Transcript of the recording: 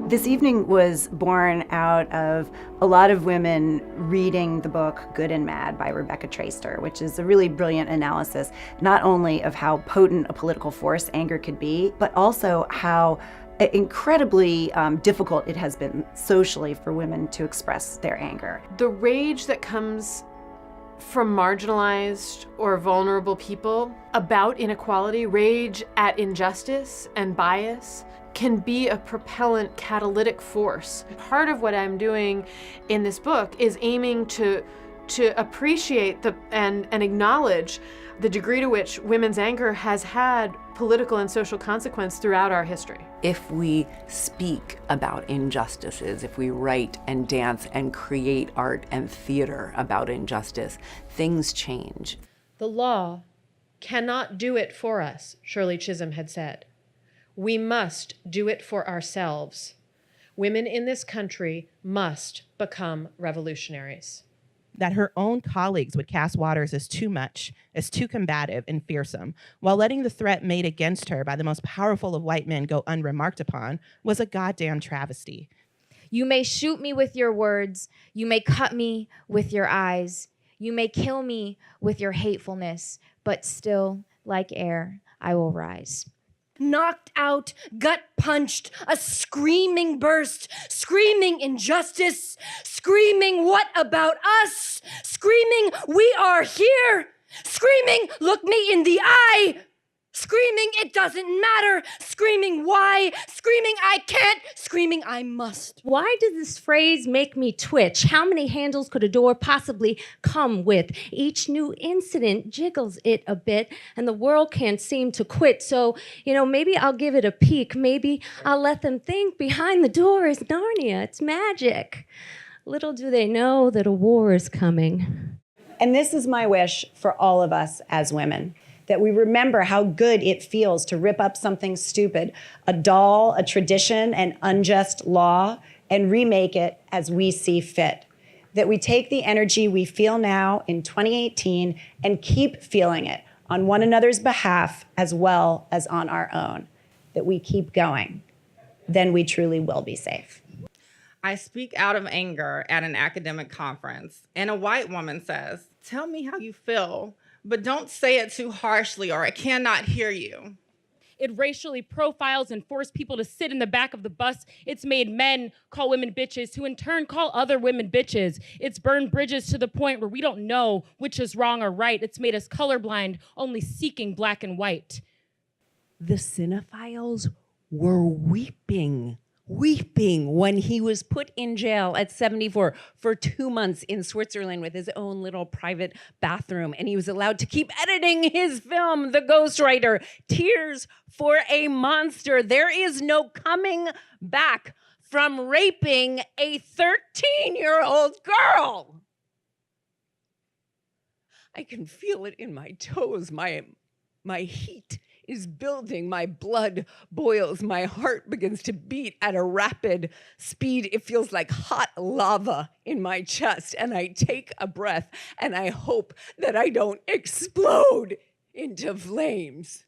This evening was born out of a lot of women reading the book Good and Mad by Rebecca Traitor, which is a really brilliant analysis, not only of how potent a political force anger could be, but also how incredibly difficult it has been socially for women to express their anger. The rage that comes from marginalized or vulnerable people about inequality, rage at injustice and bias, can be a propellant catalytic force. Part of what I'm doing in this book is aiming to appreciate and acknowledge the degree to which women's anger has had political and social consequence throughout our history. If we speak about injustices, if we write and dance and create art and theater about injustice, things change. The law cannot do it for us, Shirley Chisholm had said. We must do it for ourselves. Women in this country must become revolutionaries. That her own colleagues would cast Waters as too much, as too combative and fearsome, while letting the threat made against her by the most powerful of white men go unremarked upon, was a goddamn travesty. You may shoot me with your words. You may cut me with your eyes. You may kill me with your hatefulness, but still, like air, I will rise. Knocked out, gut punched, a screaming burst, screaming injustice, screaming what about us, screaming we are here, screaming look me in the eye, screaming it doesn't matter, screaming why, screaming I can't, screaming I must. Why did this phrase make me twitch? How many handles could a door possibly come with? Each new incident jiggles it a bit, and the world can't seem to quit. So, maybe I'll give it a peek. Maybe I'll let them think behind the door is Narnia. It's magic. Little do they know that a war is coming. And this is my wish for all of us as women, that we remember how good it feels to rip up something stupid, a doll, a tradition, an unjust law, and remake it as we see fit. That we take the energy we feel now in 2018 and keep feeling it on one another's behalf as well as on our own. That we keep going. Then we truly will be safe. I speak out of anger at an academic conference, and a white woman says, "Tell me how you feel, but don't say it too harshly or I cannot hear you." It racially profiles and forced people to sit in the back of the bus. It's made men call women bitches, who in turn call other women bitches. It's burned bridges to the point where we don't know which is wrong or right. It's made us colorblind, only seeking black and white. The cinephiles were weeping when he was put in jail at 74 for 2 months in Switzerland with his own little private bathroom, and he was allowed to keep editing his film, The Ghostwriter. Tears for a monster. There is no coming back from raping a 13-year-old girl. I can feel it in my toes. My heat is building, my blood boils, my heart begins to beat at a rapid speed. It feels like hot lava in my chest, and I take a breath and I hope that I don't explode into flames.